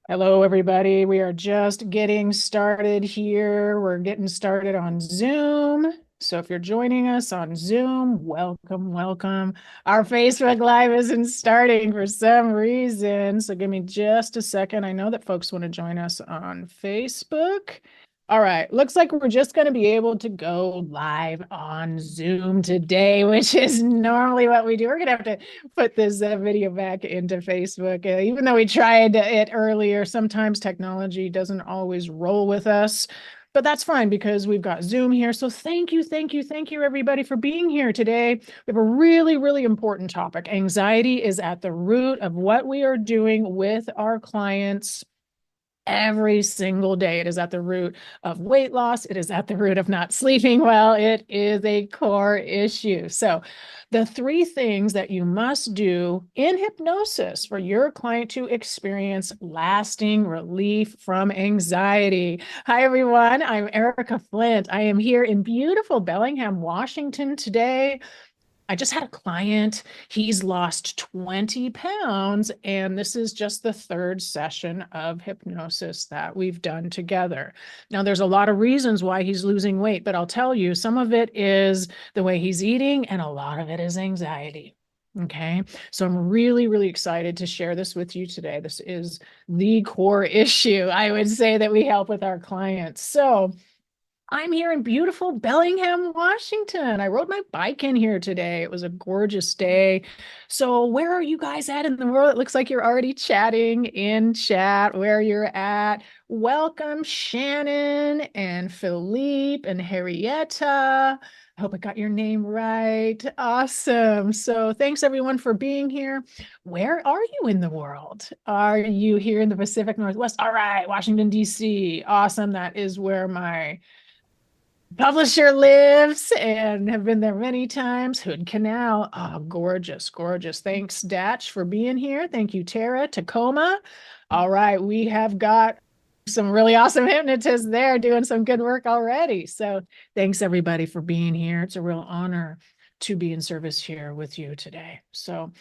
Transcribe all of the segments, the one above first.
Hello, everybody. We are just getting started here. We're getting started on Zoom. So if you're joining us on Zoom, welcome, welcome. Our Facebook Live isn't starting for some reason. So give me just a second. I know that folks want to join us on Facebook. All right, looks like we're just going to be able to go live on Zoom today, which is normally what we do. We're going to have to put this video back into Facebook. Even though we tried it earlier, sometimes technology doesn't always roll with us, but that's fine because we've got Zoom here. So thank you, thank you, thank you, everybody, for being here today. We have a really, really important topic. Anxiety is at the root of what we are doing with our clients every single day. It is at the root of weight loss. It is at the root of not sleeping well. It is a core issue. So the three things that you must do in hypnosis for your client to experience lasting relief from anxiety. Hi, everyone. I'm Erika Flint. I am here in beautiful Bellingham, Washington today. I just had a client. He's lost 20 pounds, and this is just the third session of hypnosis that we've done together. Now, there's a lot of reasons why he's losing weight, but I'll tell you, some of it is the way he's eating, and a lot of it is anxiety. Okay, so I'm really, really excited to share this with you today. This is the core issue, I would say, that we help with our clients. So, I'm here in beautiful Bellingham, Washington. I rode my bike in here today. It was a gorgeous day. So, where are you guys at in the world? It looks like you're already chatting in chat where you're at. Welcome, Shannon and Philippe and Harrietta. I hope I got your name right. Awesome. So, thanks everyone for being here. Where are you in the world? Are you here in the Pacific Northwest? All right, Washington, D.C. Awesome. That is where my publisher lives and have been there many times. Hood Canal. Oh, gorgeous, gorgeous. Thanks, Datch, for being here. Thank you, Tara. Tacoma. All right, we have got some really awesome hypnotists there doing some good work already. So thanks, everybody, for being here. It's a real honor to be in service here with you today. So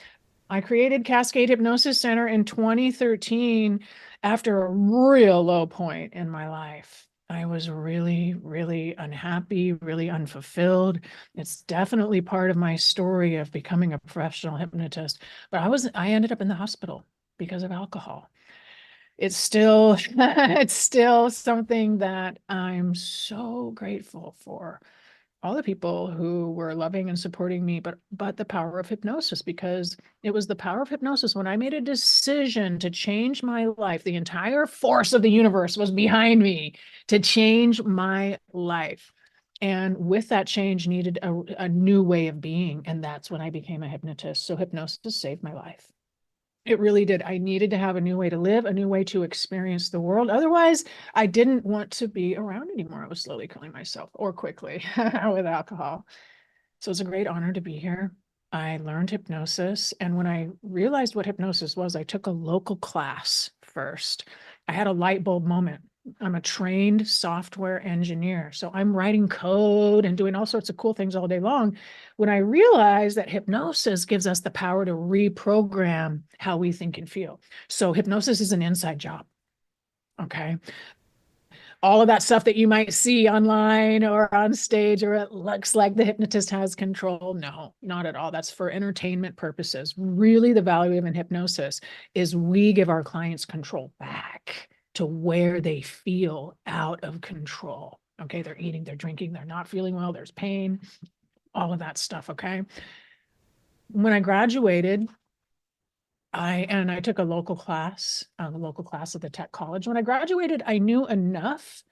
I created Cascade Hypnosis Center in 2013 after a real low point in my life. I was really, really unhappy, really unfulfilled. It's definitely part of my story of becoming a professional hypnotist. But I ended up in the hospital because of alcohol. It's still it's still something that I'm so grateful for all the people who were loving and supporting me, but the power of hypnosis, because it was the power of hypnosis when I made a decision to change my life. The entire force of the universe was behind me to change my life. And with that change needed a new way of being. And that's when I became a hypnotist. So hypnosis saved my life. It really did. I needed to have a new way to live, a new way to experience the world. Otherwise, I didn't want to be around anymore. I was slowly killing myself, or quickly with alcohol. So it's a great honor to be here. I learned hypnosis. And when I realized what hypnosis was, I took a local class first. I had a light bulb moment. I'm a trained software engineer. So I'm writing code and doing all sorts of cool things all day long. When I realized that hypnosis gives us the power to reprogram how we think and feel. So hypnosis is an inside job. Okay, all of that stuff that you might see online or on stage, or it looks like the hypnotist has control. No, not at all. That's for entertainment purposes. Really, the value of an hypnosis is we give our clients control back to where they feel out of control. Okay, they're eating, they're drinking, they're not feeling well, there's pain, all of that stuff. Okay. When I graduated, I took a local class, at the tech college. When I graduated, I knew enough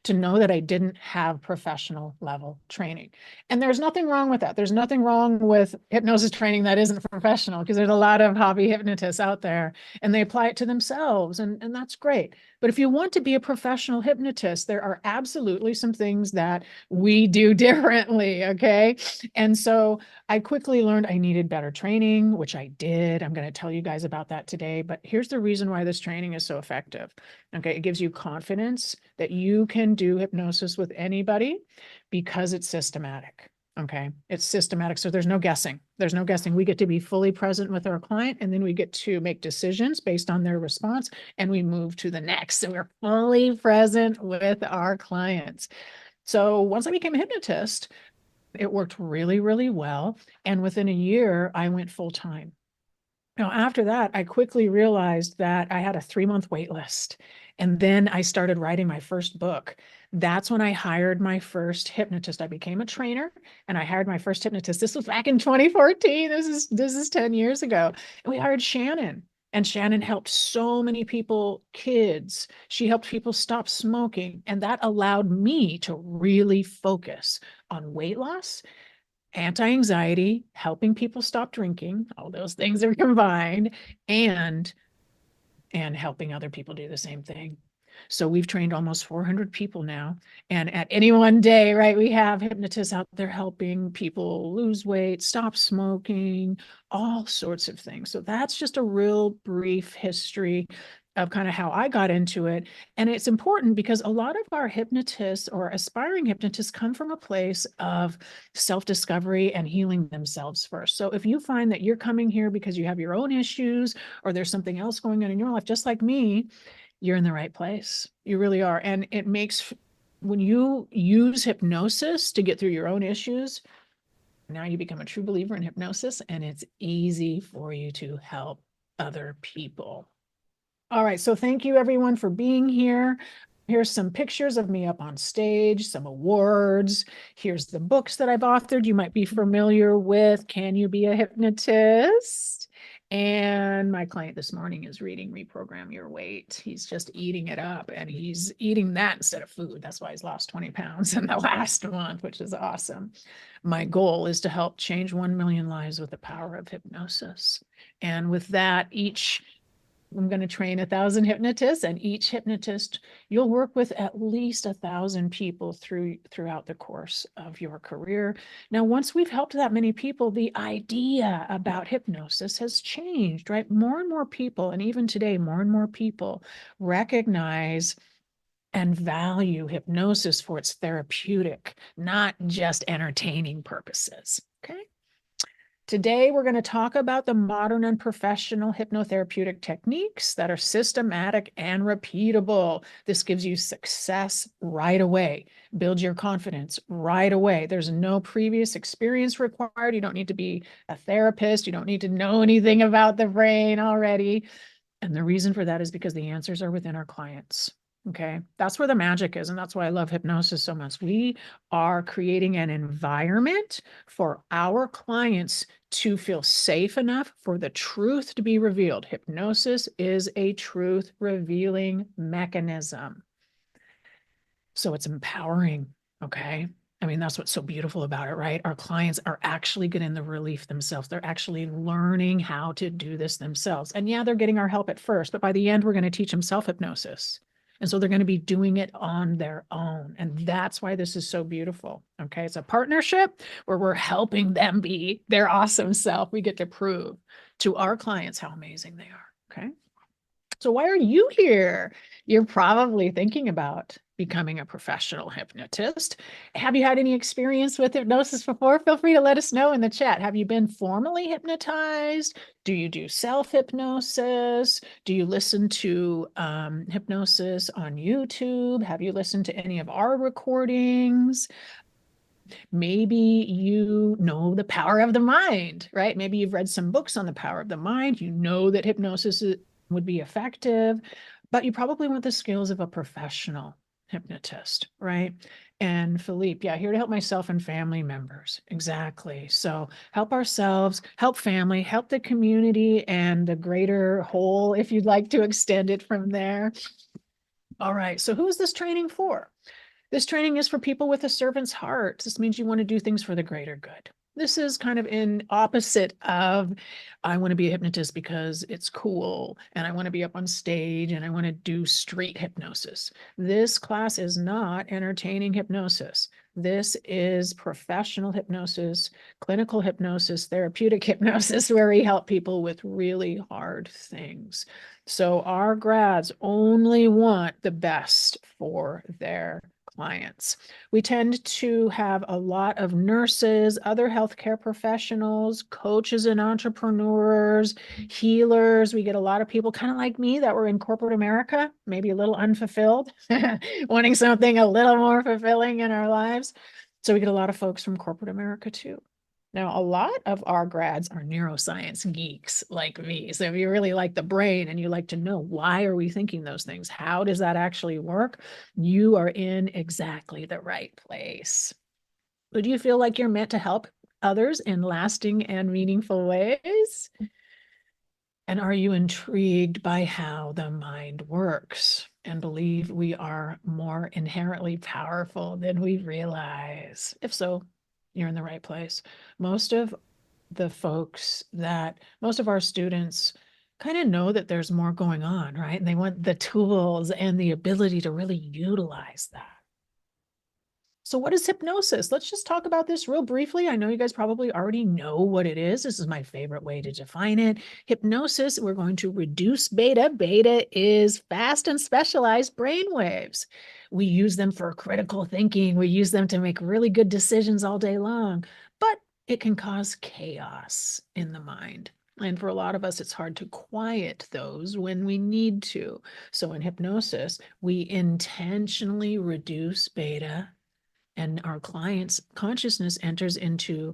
to know that I didn't have professional level training. And there's nothing wrong with that. There's nothing wrong with hypnosis training that isn't professional, because there's a lot of hobby hypnotists out there and they apply it to themselves, and that's great. But if you want to be a professional hypnotist, there are absolutely some things that we do differently, okay? And so I quickly learned I needed better training, which I did. I'm going to tell you guys about that today. But here's the reason why this training is so effective. Okay, it gives you confidence that you can do hypnosis with anybody because it's systematic. Okay. It's systematic. So there's no guessing. There's no guessing. We get to be fully present with our client, and then we get to make decisions based on their response, and we move to the next. So we're fully present with our clients. So once I became a hypnotist, it worked really, really well. And within a year, I went full time. Now, after that, I quickly realized that I had a 3-month wait list. And then I started writing my first book. That's when I hired my first hypnotist. I became a trainer and I hired my first hypnotist. This was back in 2014. This is 10 years ago. And we hired Shannon. And Shannon helped so many people, kids. She helped people stop smoking. And that allowed me to really focus on weight loss, anti-anxiety, helping people stop drinking, all those things are combined, and helping other people do the same thing. So we've trained almost 400 people now. And at any one day, right, we have hypnotists out there helping people lose weight, stop smoking, all sorts of things. So that's just a real brief history of kind of how I got into it. And it's important because a lot of our hypnotists or aspiring hypnotists come from a place of self-discovery and healing themselves first. So if you find that you're coming here because you have your own issues or there's something else going on in your life, just like me, you're in the right place. You really are. And it makes, when you use hypnosis to get through your own issues, now you become a true believer in hypnosis, and it's easy for you to help other people. All right, so thank you everyone for being here. Here's some pictures of me up on stage, some awards. Here's the books that I've authored you might be familiar with. Can You Be a Hypnotist? And my client this morning is reading Reprogram Your Weight. He's just eating it up, and he's eating that instead of food. That's why he's lost 20 pounds in the last month, which is awesome. My goal is to help change 1 million lives with the power of hypnosis. And with that, I'm going to train 1,000 hypnotists, and each hypnotist, you'll work with at least 1,000 people throughout the course of your career. Now, once we've helped that many people, the idea about hypnosis has changed, right? More and more people, and even today, more and more people recognize and value hypnosis for its therapeutic, not just entertaining purposes. Okay. Today, we're going to talk about the modern and professional hypnotherapeutic techniques that are systematic and repeatable. This gives you success right away, builds your confidence right away. There's no previous experience required. You don't need to be a therapist. You don't need to know anything about the brain already. And the reason for that is because the answers are within our clients. Okay, that's where the magic is. And that's why I love hypnosis so much. We are creating an environment for our clients to feel safe enough for the truth to be revealed. Hypnosis is a truth revealing mechanism. So it's empowering. Okay. I mean, that's what's so beautiful about it, right? Our clients are actually getting the relief themselves. They're actually learning how to do this themselves. And yeah, they're getting our help at first, but by the end, we're going to teach them self-hypnosis. And so they're going to be doing it on their own. And that's why this is so beautiful. Okay. It's a partnership where we're helping them be their awesome self. We get to prove to our clients how amazing they are. Okay. So why are you here? You're probably thinking about becoming a professional hypnotist. Have you had any experience with hypnosis before? Feel free to let us know in the chat. Have you been formally hypnotized? Do you do self-hypnosis? Do you listen to hypnosis on YouTube? Have you listened to any of our recordings? Maybe you know the power of the mind, right? Maybe you've read some books on the power of the mind. You know that hypnosis would be effective, but you probably want the skills of a professional hypnotist, right? And Philippe, yeah, here to help myself and family members. Exactly. So help ourselves, help family, help the community and the greater whole, if you'd like to extend it from there. All right. So who is this training for? This training is for people with a servant's heart. This means you want to do things for the greater good. This is kind of in opposite of, I want to be a hypnotist because it's cool and I want to be up on stage and I want to do street hypnosis. This class is not entertaining hypnosis. This is professional hypnosis, clinical hypnosis, therapeutic hypnosis, where we help people with really hard things. So our grads only want the best for their clients. We tend to have a lot of nurses, other healthcare professionals, coaches and entrepreneurs, healers. We get a lot of people kind of like me that were in corporate America, maybe a little unfulfilled, wanting something a little more fulfilling in our lives. So we get a lot of folks from corporate America too. Now, a lot of our grads are neuroscience geeks like me. So if you really like the brain and you like to know why are we thinking those things, how does that actually work, you are in exactly the right place. So do you feel like you're meant to help others in lasting and meaningful ways? And are you intrigued by how the mind works and believe we are more inherently powerful than we realize? If so, you're in the right place. Most of our students kind of know that there's more going on, right? And they want the tools and the ability to really utilize that. So what is hypnosis? Let's just talk about this real briefly. I know you guys probably already know what it is. This is my favorite way to define it. Hypnosis, we're going to reduce beta. Beta is fast and specialized brain waves. We use them for critical thinking. We use them to make really good decisions all day long, but it can cause chaos in the mind. And for a lot of us, it's hard to quiet those when we need to. So in hypnosis, we intentionally reduce beta, and our client's consciousness enters into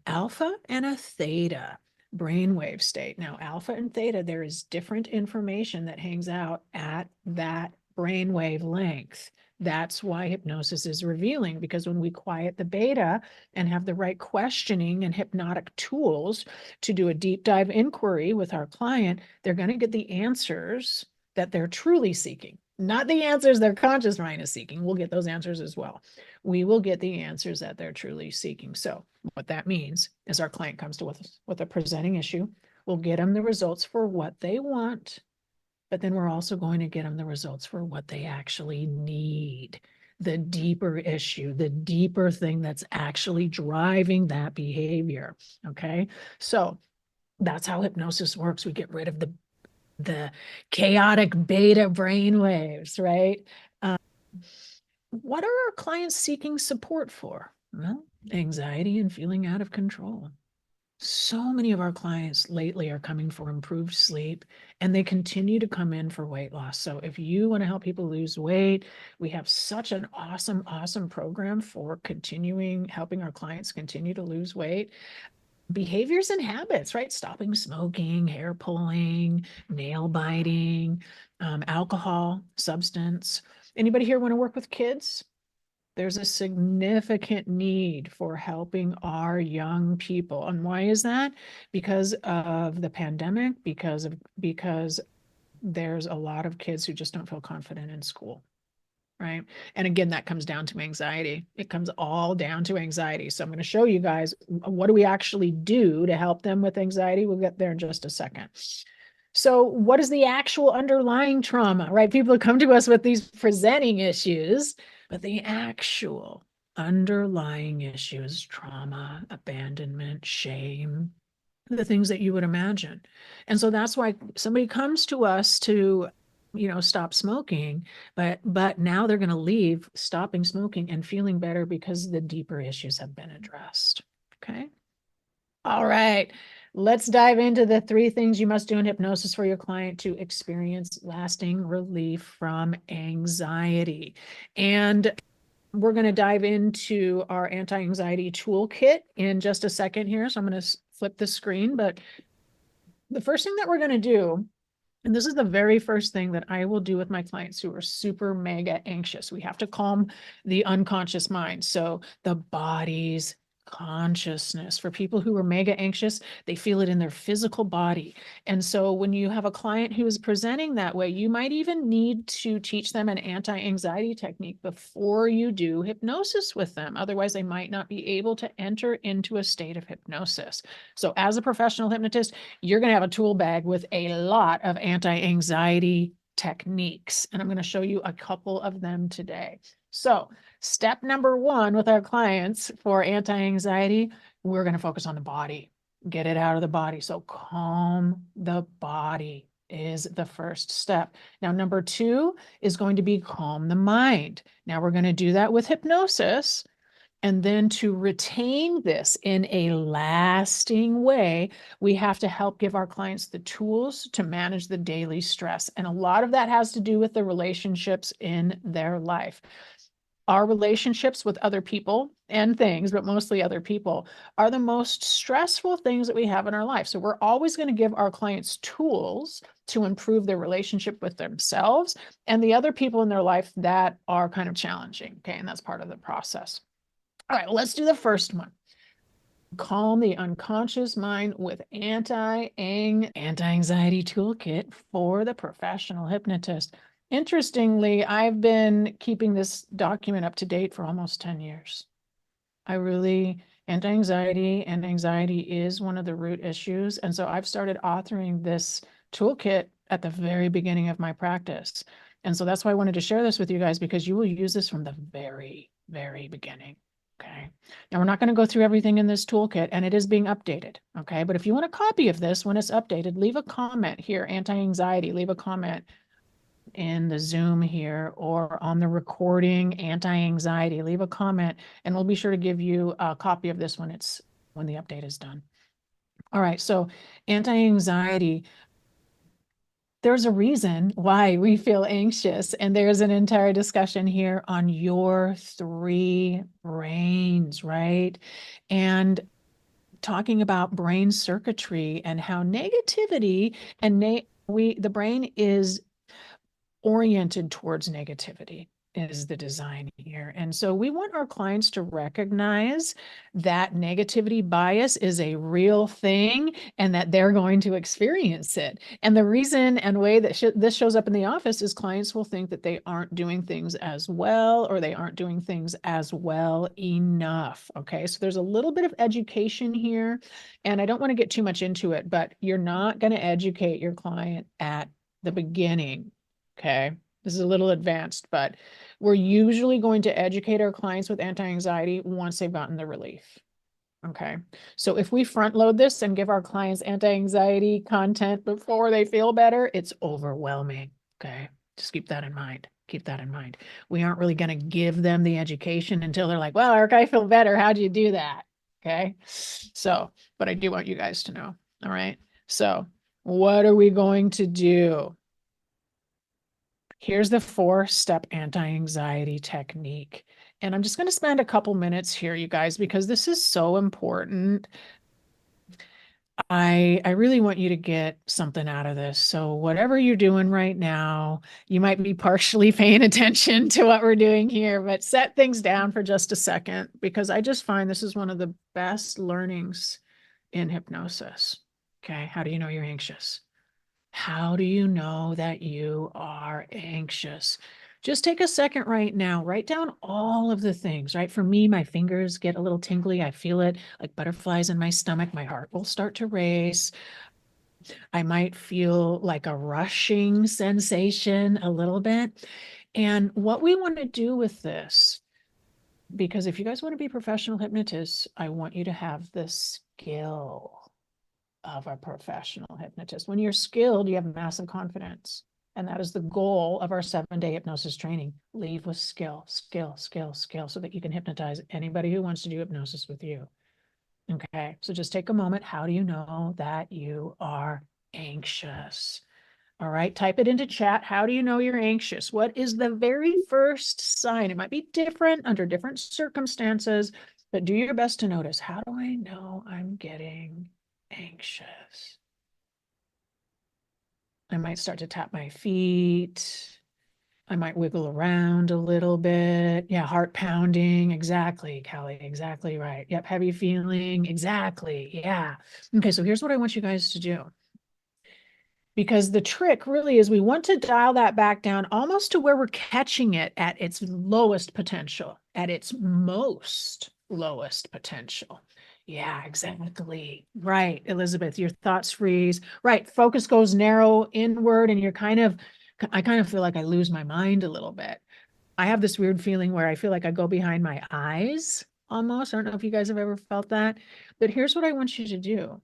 alpha and a theta brainwave state. Now, alpha and theta, there is different information that hangs out at that brainwave length. That's why hypnosis is revealing, because when we quiet the beta and have the right questioning and hypnotic tools to do a deep dive inquiry with our client, they're going to get the answers that they're truly seeking. Not the answers their conscious mind is seeking. We'll get those answers as well. We will get the answers that they're truly seeking. So what that means is our client comes to us with a presenting issue. We'll get them the results for what they want, but then we're also going to get them the results for what they actually need. The deeper issue, the deeper thing that's actually driving that behavior. Okay. So that's how hypnosis works. We get rid of the chaotic beta brain waves, right? What are our clients seeking support for? Well, anxiety and feeling out of control. So many of our clients lately are coming for improved sleep, and they continue to come in for weight loss. So if you want to help people lose weight, we have such an awesome, awesome program for helping our clients continue to lose weight. Behaviors and habits, right? Stopping smoking, hair pulling, nail biting, alcohol, substance. Anybody here want to work with kids? There's a significant need for helping our young people. And why is that? Because of the pandemic, because there's a lot of kids who just don't feel confident in school. Right. And again, that comes down to anxiety. It comes all down to anxiety. So I'm going to show you guys what do we actually do to help them with anxiety. We'll get there in just a second. So what is the actual underlying trauma, right? People come to us with these presenting issues, but the actual underlying issues, trauma, abandonment, shame, the things that you would imagine. And so that's why somebody comes to us to stop smoking, but now they're going to leave stopping smoking and feeling better because the deeper issues have been addressed. Okay. All right. Let's dive into the 3 things you must do in hypnosis for your client to experience lasting relief from anxiety. And we're going to dive into our anti-anxiety toolkit in just a second here. So I'm going to flip the screen, but the first thing that we're going to do, and this is the very first thing that I will do with my clients who are super mega anxious. We have to calm the unconscious mind. So the body's consciousness. For people who are mega anxious, they feel it in their physical body. And so when you have a client who is presenting that way, you might even need to teach them an anti-anxiety technique before you do hypnosis with them. Otherwise, they might not be able to enter into a state of hypnosis. So as a professional hypnotist, you're going to have a tool bag with a lot of anti-anxiety techniques. And I'm going to show you a couple of them today. So step number 1 with our clients for anti-anxiety, we're going to focus on the body, get it out of the body. So calm the body. is the first step. Now, number 2 is going to be calm the mind. Now we're going to do that with hypnosis. And then to retain this in a lasting way, we have to help give our clients the tools to manage the daily stress. And a lot of that has to do with the relationships in their life. Our relationships with other people and things, but mostly other people, are the most stressful things that we have in our life. So we're always going to give our clients tools to improve their relationship with themselves and the other people in their life that are kind of challenging. Okay. And that's part of the process. All right, well, let's do the first one. Calm the unconscious mind with anti-anxiety toolkit for the professional hypnotist. Interestingly, I've been keeping this document up to date for almost 10 years. Anxiety and anxiety is one of the root issues. And so I've started authoring this toolkit at the very beginning of my practice. And so that's why I wanted to share this with you guys, because you will use this from the very, very beginning. Okay. Now we're not going to go through everything in this toolkit, and it is being updated. Okay. But if you want a copy of this when it's updated, leave a comment here, anti-anxiety, leave a comment in the Zoom here or on the recording, anti-anxiety, leave a comment, and we'll be sure to give you a copy of this when the update is done. All right. So anti-anxiety, there's a reason why we feel anxious, and there's an entire discussion here on your 3 brains, right? And talking about brain circuitry and how negativity and the brain is oriented towards negativity is the design here. And so we want our clients to recognize that negativity bias is a real thing and that they're going to experience it. And the reason and way that this shows up in the office is clients will think that they aren't doing things as well, or they aren't doing things as well enough. Okay, so there's a little bit of education here, and I don't want to get too much into it, but you're not going to educate your client at the beginning. Okay, this is a little advanced, but we're usually going to educate our clients with anti-anxiety once they've gotten the relief. Okay, so if we front load this and give our clients anti-anxiety content before they feel better, it's overwhelming. Okay, just keep that in mind. Keep that in mind. We aren't really going to give them the education until they're like, well, Erika, I feel better. How'd you do that? Okay, so, but I do want you guys to know. All right, so what are we going to do? Here's the 4-step anti-anxiety technique. And I'm just going to spend a couple minutes here, you guys, because this is so important. I really want you to get something out of this. So whatever you're doing right now, you might be partially paying attention to what we're doing here, but set things down for just a second, because I just find this is one of the best learnings in hypnosis. Okay, how do you know you're anxious? How do you know that you are anxious? Just take a second right now, write down all of the things, right? For me, my fingers get a little tingly. I feel it like butterflies in my stomach. My heart will start to race. I might feel like a rushing sensation a little bit. And what we want to do with this, because if you guys want to be professional hypnotists, I want you to have the skill of a professional hypnotist. When you're skilled, you have massive confidence. And that is the goal of our 7-day hypnosis training. Leave with skill, skill, skill, skill, so that you can hypnotize anybody who wants to do hypnosis with you. Okay, so just take a moment. How do you know that you are anxious? All right, type it into chat. How do you know you're anxious? What is the very first sign? It might be different under different circumstances, but do your best to notice. How do I know I'm getting anxious? I might start to tap my feet. I might wiggle around a little bit. Yeah, heart pounding. Exactly, Callie. Exactly right. Yep, heavy feeling. Exactly. Yeah. Okay, so here's what I want you guys to do. Because the trick really is we want to dial that back down almost to where we're catching it at its lowest potential, at its most lowest potential. Yeah, exactly. Right, Elizabeth, your thoughts freeze. Right, focus goes narrow inward, and I kind of feel like I lose my mind a little bit. I have this weird feeling where I feel like I go behind my eyes almost. I don't know if you guys have ever felt that, but here's what I want you to do.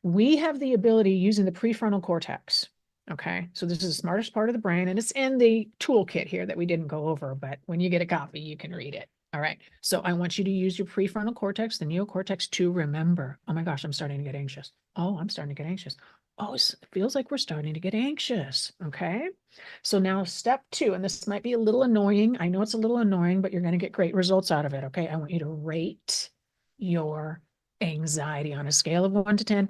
We have the ability using the prefrontal cortex. Okay, so this is the smartest part of the brain, and it's in the toolkit here that we didn't go over, but when you get a copy, you can read it. All right, so I want you to use your prefrontal cortex, the neocortex, to remember. Oh my gosh, I'm starting to get anxious. Oh, I'm starting to get anxious. Oh, it feels like we're starting to get anxious. Okay, so now step two, and this might be a little annoying. I know it's a little annoying, but you're going to get great results out of it. Okay, I want you to rate your anxiety on a scale of 1 to 10.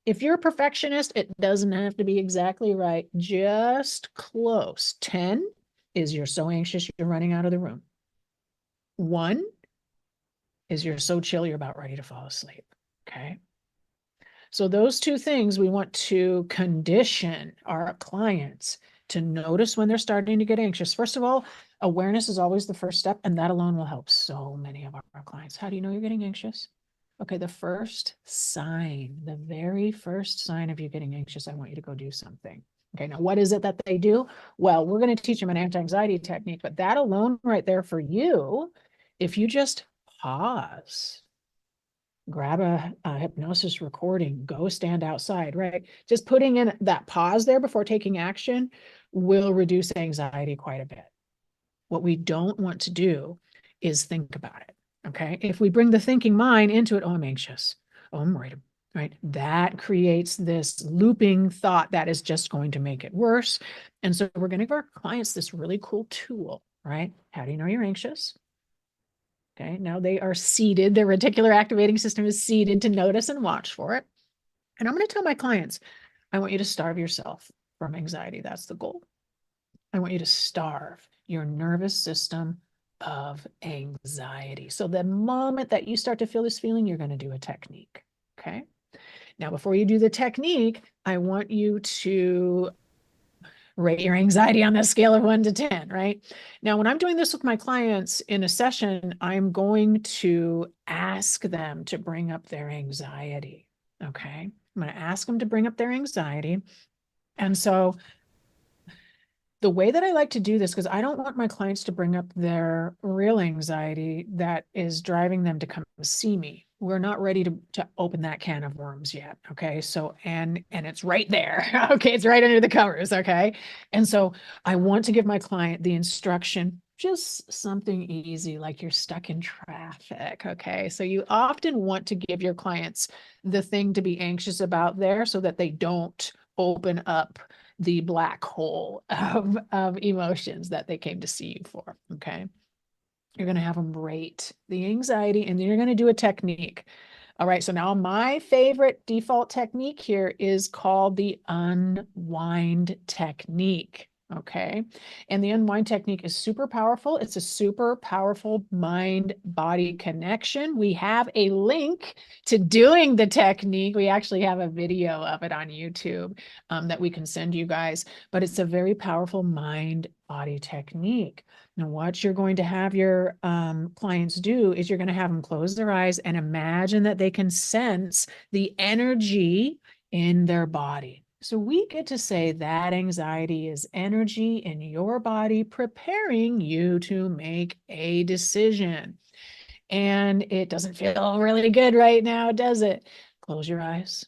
If you're a perfectionist, it doesn't have to be exactly right, just close. 10 is you're so anxious you're running out of the room. 1 is you're so chill you're about ready to fall asleep. Okay. So those two things we want to condition our clients to notice when they're starting to get anxious. First of all, awareness is always the first step, and that alone will help so many of our clients. How do you know you're getting anxious? Okay, the first sign, the very first sign of you getting anxious, I want you to go do something. Okay, now what is it that they do? Well, we're going to teach them an anti-anxiety technique, but that alone right there for you, if you just pause, grab a hypnosis recording, go stand outside, right? Just putting in that pause there before taking action will reduce anxiety quite a bit. What we don't want to do is think about it. Okay. If we bring the thinking mind into it, oh, I'm anxious. Oh, I'm worried. Right. That creates this looping thought that is just going to make it worse. And so we're going to give our clients this really cool tool, right? How do you know you're anxious? Okay. Now they are seated. Their reticular activating system is seated to notice and watch for it. And I'm going to tell my clients, I want you to starve yourself from anxiety. That's the goal. I want you to starve your nervous system of anxiety. So the moment that you start to feel this feeling, you're going to do a technique. Okay. Now, before you do the technique, I want you to rate your anxiety on the scale of 1 to 10, right? Now, when I'm doing this with my clients in a session, I'm going to ask them to bring up their anxiety. Okay. I'm going to ask them to bring up their anxiety. And so the way that I like to do this, because I don't want my clients to bring up their real anxiety that is driving them to come see me. We're not ready to open that can of worms yet. Okay. So, and it's right there. Okay. It's right under the covers. Okay. And so I want to give my client the instruction, just something easy, like you're stuck in traffic. Okay. So you often want to give your clients the thing to be anxious about there so that they don't open up the black hole of emotions that they came to see you for. Okay. You're going to have them rate the anxiety, and then you're going to do a technique. All right. So now my favorite default technique here is called the unwind technique. Okay. And the unwind technique is super powerful. It's a super powerful mind-body connection. We have a link to doing the technique. We actually have a video of it on YouTube that we can send you guys, but it's a very powerful mind-body technique. Now, what you're going to have your clients do is you're going to have them close their eyes and imagine that they can sense the energy in their body. So we get to say that anxiety is energy in your body preparing you to make a decision. And it doesn't feel really good right now, does it? Close your eyes.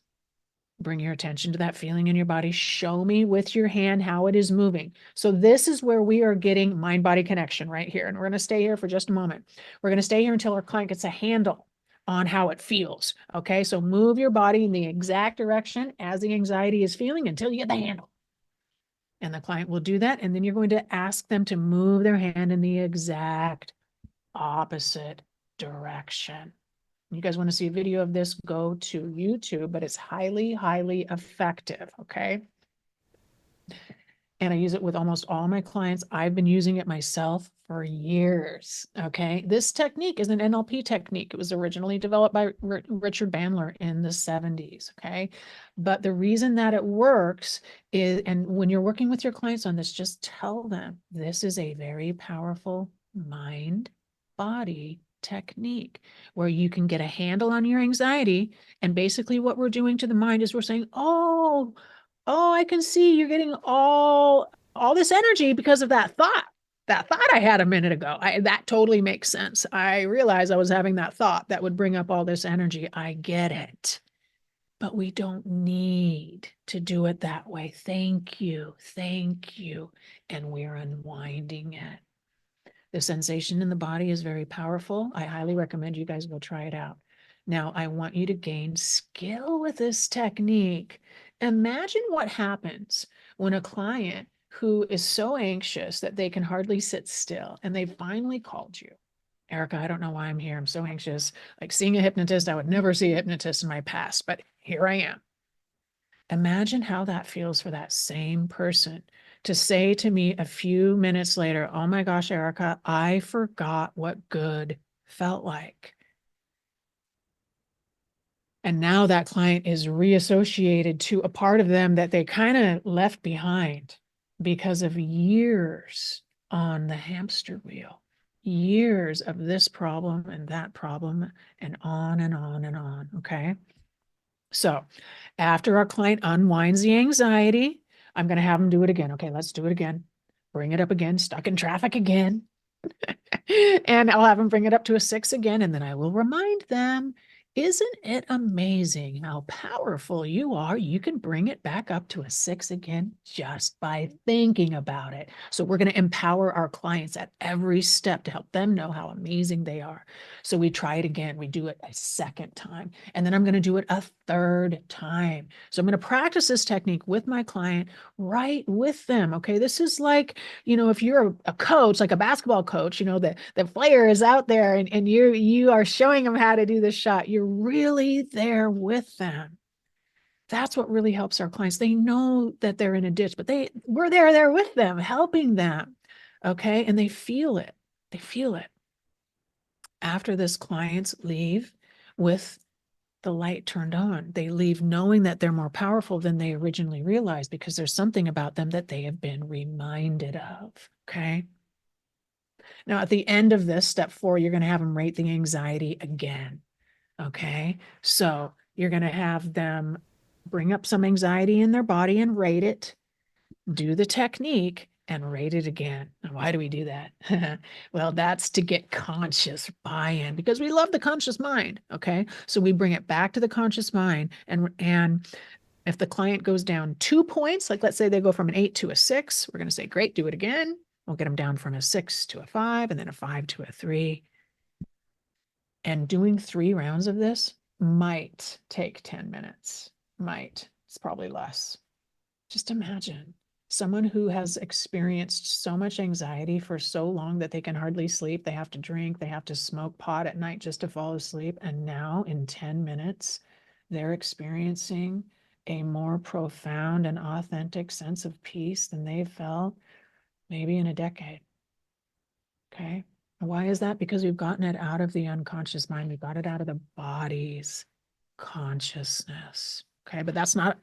Bring your attention to that feeling in your body. Show me with your hand how it is moving. So this is where we are getting mind-body connection right here. And we're going to stay here for just a moment. We're going to stay here until our client gets a handle on how it feels. Okay, so move your body in the exact direction as the anxiety is feeling until you get the handle. And the client will do that. And then you're going to ask them to move their hand in the exact opposite direction. You guys want to see a video of this, go to YouTube, but it's highly, highly effective. Okay. And I use it with almost all my clients. I've been using it myself for years. Okay. This technique is an NLP technique. It was originally developed by Richard Bandler in the 70s. Okay. But the reason that it works is, and when you're working with your clients on this, just tell them this is a very powerful mind body technique where you can get a handle on your anxiety. And basically what we're doing to the mind is we're saying, oh, I can see you're getting all this energy because of that thought. That thought I had a minute ago. That totally makes sense. I realized I was having that thought that would bring up all this energy. I get it. but we don't need to do it that way. Thank you. Thank you. And we're unwinding it. The sensation in the body is very powerful. I highly recommend you guys go try it out. Now, I want you to gain skill with this technique. Imagine what happens when a client who is so anxious that they can hardly sit still and they finally called you. Erika, I don't know why I'm here. I'm so anxious. Like seeing a hypnotist, I would never see a hypnotist in my past, but here I am. Imagine how that feels for that same person to say to me a few minutes later, oh my gosh, Erika, I forgot what good felt like. And now that client is reassociated to a part of them that they kind of left behind because of years on the hamster wheel, years of this problem and that problem, and on and on and on. Okay. So after our client unwinds the anxiety, I'm going to have them do it again. Okay, let's do it again. Bring it up again, stuck in traffic again. And I'll have them bring it up to a 6 again. And then I will remind them, isn't it amazing how powerful you are? You can bring it back up to a 6 again just by thinking about it. So we're going to empower our clients at every step to help them know how amazing they are. So we try it again. We do it a second time. And then I'm going to do it a third time. So I'm going to practice this technique with my client, right with them. Okay. This is like, if you're a coach, like a basketball coach, the player is out there and you are showing them how to do the shot. You're really there with them. That's what really helps our clients. They know that they're in a ditch, but we're there with them, helping them. Okay. And they feel it. They feel it. After this, clients leave with the light turned on. They leave knowing that they're more powerful than they originally realized because there's something about them that they have been reminded of. Okay. Now, at the end of this, step 4, you're going to have them rate the anxiety again. Okay. So you're going to have them bring up some anxiety in their body and rate it, do the technique, and rate it again. And why do we do that? Well, that's to get conscious buy-in because we love the conscious mind. Okay. So we bring it back to the conscious mind. And if the client goes down 2 points, like let's say they go from an 8 to a 6, we're going to say, great, do it again. We'll get them down from a 6 to a 5 and then a 5 to a 3. And doing 3 rounds of this might take 10 minutes. Might. It's probably less. Just imagine someone who has experienced so much anxiety for so long that they can hardly sleep. They have to drink, they have to smoke pot at night just to fall asleep. And now in 10 minutes, they're experiencing a more profound and authentic sense of peace than they've felt maybe in a decade. Okay. Why is that? Because we've gotten it out of the unconscious mind. We've got it out of the body's consciousness. Okay. But that's not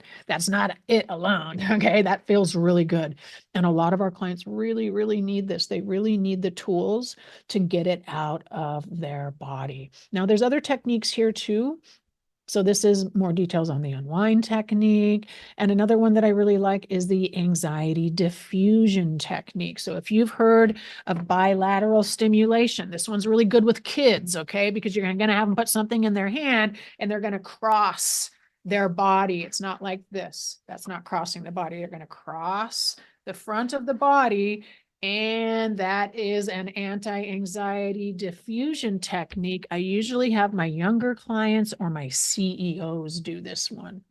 it alone. Okay. That feels really good. And a lot of our clients really, really need this. They really need the tools to get it out of their body. Now, there's other techniques here too. So this is more details on the unwind technique. And another one that I really like is the anxiety diffusion technique. So if you've heard of bilateral stimulation, this one's really good with kids, okay? Because you're going to have them put something in their hand and they're going to cross their body. It's not like this. That's not crossing the body. They're going to cross the front of the body. And that is an anti-anxiety diffusion technique. I usually have my younger clients or my CEOs do this one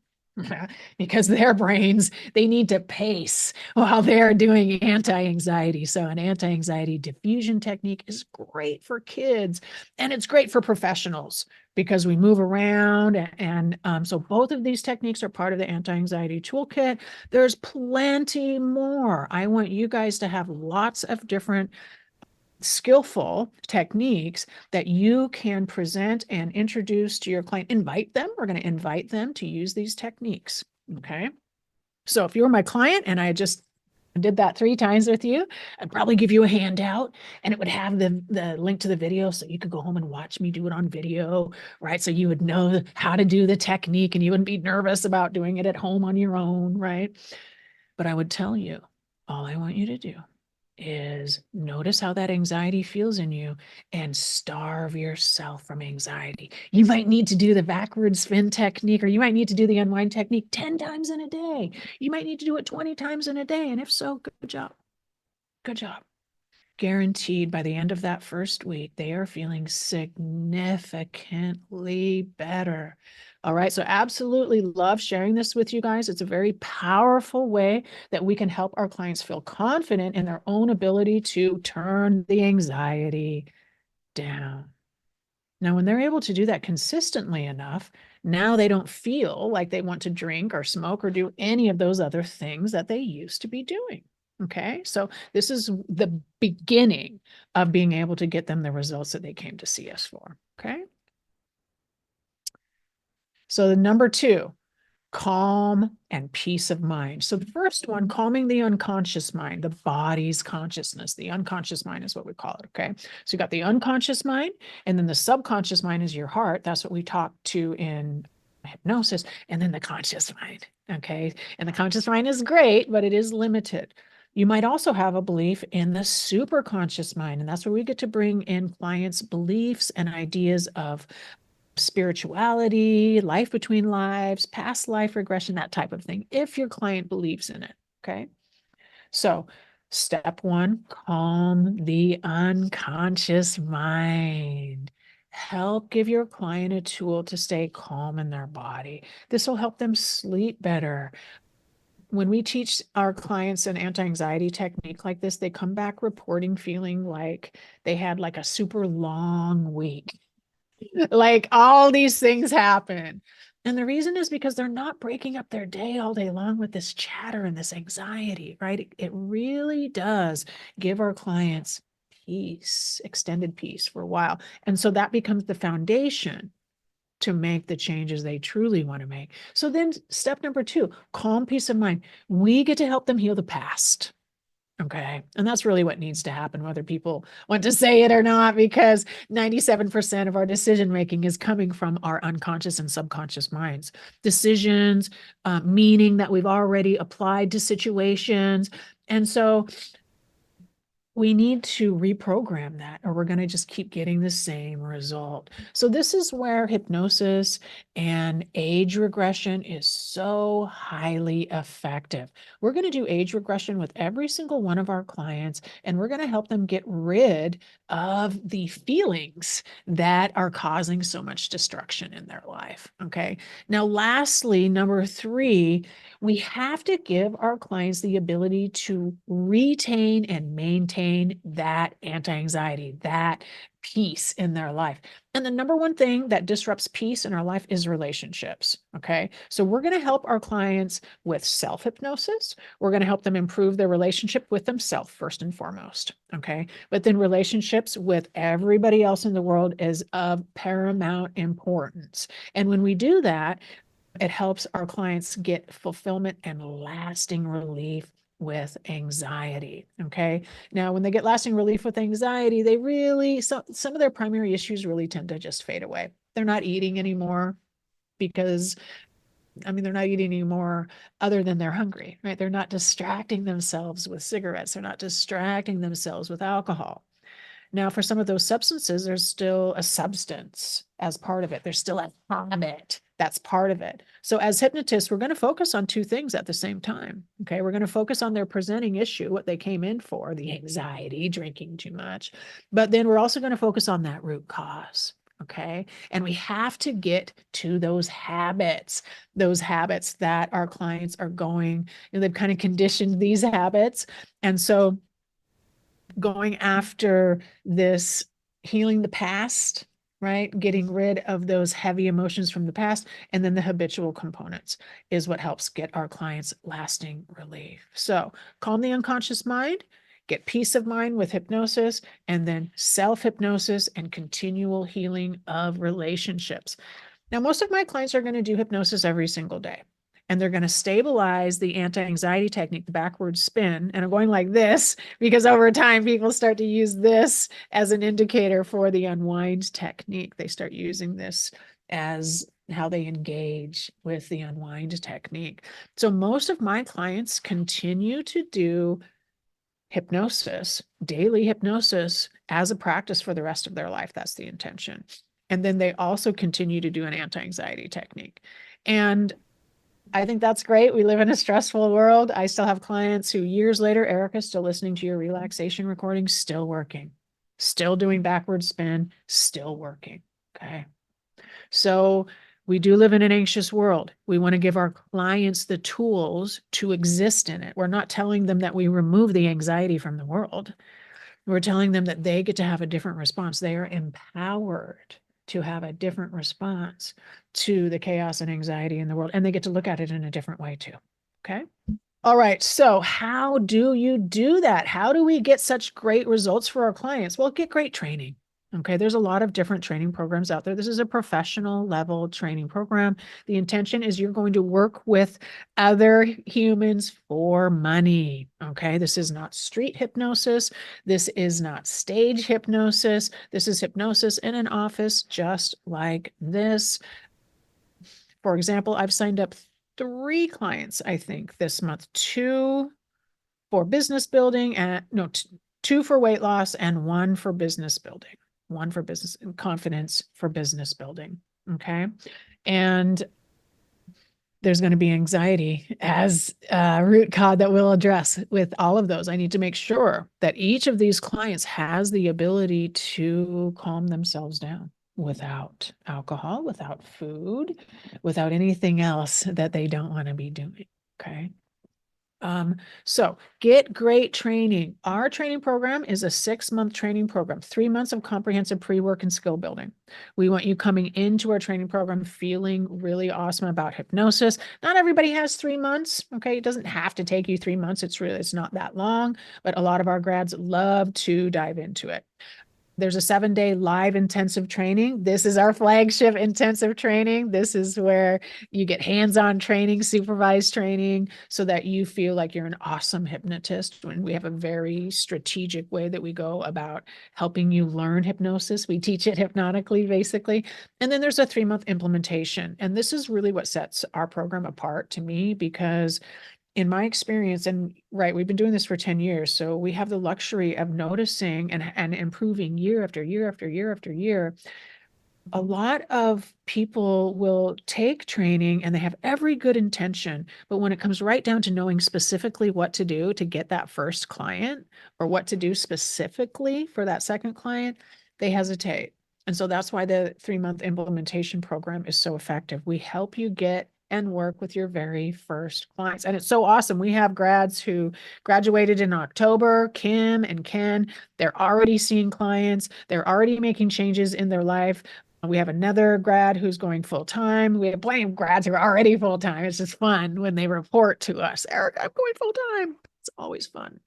because their brains, they need to pace while they're doing anti-anxiety. So an anti-anxiety diffusion technique is great for kids and it's great for professionals because we move around. And so both of these techniques are part of the anti-anxiety toolkit. There's plenty more. I want you guys to have lots of different skillful techniques that you can present and introduce to your client. Invite them. We're going to invite them to use these techniques. Okay. So if you're my client and I just did that 3 times with you, I'd probably give you a handout and it would have the link to the video so you could go home and watch me do it on video, right? So you would know how to do the technique and you wouldn't be nervous about doing it at home on your own, right? But I would tell you, all I want you to do is notice how that anxiety feels in you and starve yourself from anxiety. You might need to do the backward spin technique, or you might need to do the unwind technique 10 times in a day. You might need to do it 20 times in a day. And if so, good job. Good job. Guaranteed by the end of that first week, they are feeling significantly better. All right. So absolutely love sharing this with you guys. It's a very powerful way that we can help our clients feel confident in their own ability to turn the anxiety down. Now, when they're able to do that consistently enough, now they don't feel like they want to drink or smoke or do any of those other things that they used to be doing. Okay, so this is the beginning of being able to get them the results that they came to see us for. Okay, so number 2, calm and peace of mind. So the first one, calming the unconscious mind, the body's consciousness. The unconscious mind is what we call it. Okay, so you got the unconscious mind, and then the subconscious mind is your heart. That's what we talk to in hypnosis, and then the conscious mind. Okay, and the conscious mind is great, but it is limited. You might also have a belief in the superconscious mind, and that's where we get to bring in clients' beliefs and ideas of spirituality, life between lives, past life regression, that type of thing, if your client believes in it. Okay. So, step 1, calm the unconscious mind. Help give your client a tool to stay calm in their body. This will help them sleep better. When we teach our clients an anti-anxiety technique like this, they come back reporting feeling like they had like a super long week. Like all these things happen. And the reason is because they're not breaking up their day all day long with this chatter and this anxiety, right? It really does give our clients peace, extended peace for a while. And so that becomes the foundation to make the changes they truly want to make. So then step number 2, calm peace of mind. We get to help them heal the past. Okay. And that's really what needs to happen, whether people want to say it or not, because 97% of our decision making is coming from our unconscious and subconscious minds. Decisions, meaning that we've already applied to situations. And so we need to reprogram that, or we're going to just keep getting the same result. So this is where hypnosis and age regression is so highly effective. We're going to do age regression with every single one of our clients, and we're going to help them get rid of the feelings that are causing so much destruction in their life. Okay. Now, lastly, number 3, we have to give our clients the ability to retain and maintain that anti-anxiety, that peace in their life. And the number one thing that disrupts peace in our life is relationships. Okay. So we're going to help our clients with self-hypnosis. We're going to help them improve their relationship with themselves first and foremost. Okay. But then relationships with everybody else in the world is of paramount importance. And when we do that, it helps our clients get fulfillment and lasting relief with anxiety. Okay. Now, when they get lasting relief with anxiety, they really, some of their primary issues really tend to just fade away. They're not eating anymore because, they're not eating anymore other than they're hungry, right? They're not distracting themselves with cigarettes. They're not distracting themselves with alcohol. Now, for some of those substances, there's still a substance as part of it. There's still a habit that's part of it. So as hypnotists, we're going to focus on 2 things at the same time. Okay. We're going to focus on their presenting issue, what they came in for, the anxiety, drinking too much. But then we're also going to focus on that root cause. Okay. And we have to get to those habits that our clients are going, they've kind of conditioned these habits. And so going after this, healing the past, right? Getting rid of those heavy emotions from the past. And then the habitual components is what helps get our clients lasting relief. So calm the unconscious mind, get peace of mind with hypnosis, and then self-hypnosis and continual healing of relationships. Now, most of my clients are going to do hypnosis every single day, and they're going to stabilize the anti-anxiety technique, the backward spin. And I'm going like this because over time, people start to use this as an indicator for the unwind technique. They start using this as how they engage with the unwind technique. So most of my clients continue to do hypnosis, daily hypnosis as a practice for the rest of their life. That's the intention. And then they also continue to do an anti-anxiety technique. And I think that's great. We live in a stressful world. I still have clients who years later, Erika, still listening to your relaxation recording, still working, still doing backward spin, still working. Okay. So we do live in an anxious world. We want to give our clients the tools to exist in it. We're not telling them that we remove the anxiety from the world. We're telling them that they get to have a different response. They are empowered to have a different response to the chaos and anxiety in the world, and they get to look at it in a different way too. Okay. All right. So how do you do that? How do we get such great results for our clients? Well, get great training. Okay. There's a lot of different training programs out there. This is a professional level training program. The intention is you're going to work with other humans for money. Okay. This is not street hypnosis. This is not stage hypnosis. This is hypnosis in an office just like this. For example, I've signed up 3 clients, I think, this month, 2 for business building and no, 2 for weight loss and 1 for business building, 1 for business confidence for business building. Okay. And there's going to be anxiety as a root cause that we'll address with all of those. I need to make sure that each of these clients has the ability to calm themselves down without alcohol, without food, without anything else that they don't want to be doing. Okay. So get great training. Our training program is a 6-month training program, 3 months of comprehensive pre-work and skill building. We want you coming into our training program feeling really awesome about hypnosis. Not everybody has 3 months. Okay. It doesn't have to take you 3 months. It's not that long, but a lot of our grads love to dive into it. There's a 7-day live intensive training. This is our flagship intensive training. This is where you get hands-on training, supervised training, so that you feel like you're an awesome hypnotist. When we have a very strategic way that we go about helping you learn hypnosis. We teach it hypnotically, basically. And then there's a 3-month implementation. And this is really what sets our program apart to me, because in my experience, and right, we've been doing this for 10 years, so we have the luxury of noticing and improving year after year after year after year. A lot of people will take training and they have every good intention, but when it comes right down to knowing specifically what to do to get that first client or what to do specifically for that second client, they hesitate. And so that's why the 3-month implementation program is so effective. We help you get and work with your very first clients. And it's so awesome. We have grads who graduated in October, Kim and Ken. They're already seeing clients. They're already making changes in their life. We have another grad who's going full-time. We have plenty of grads who are already full-time. It's just fun when they report to us, Erika, I'm going full-time. It's always fun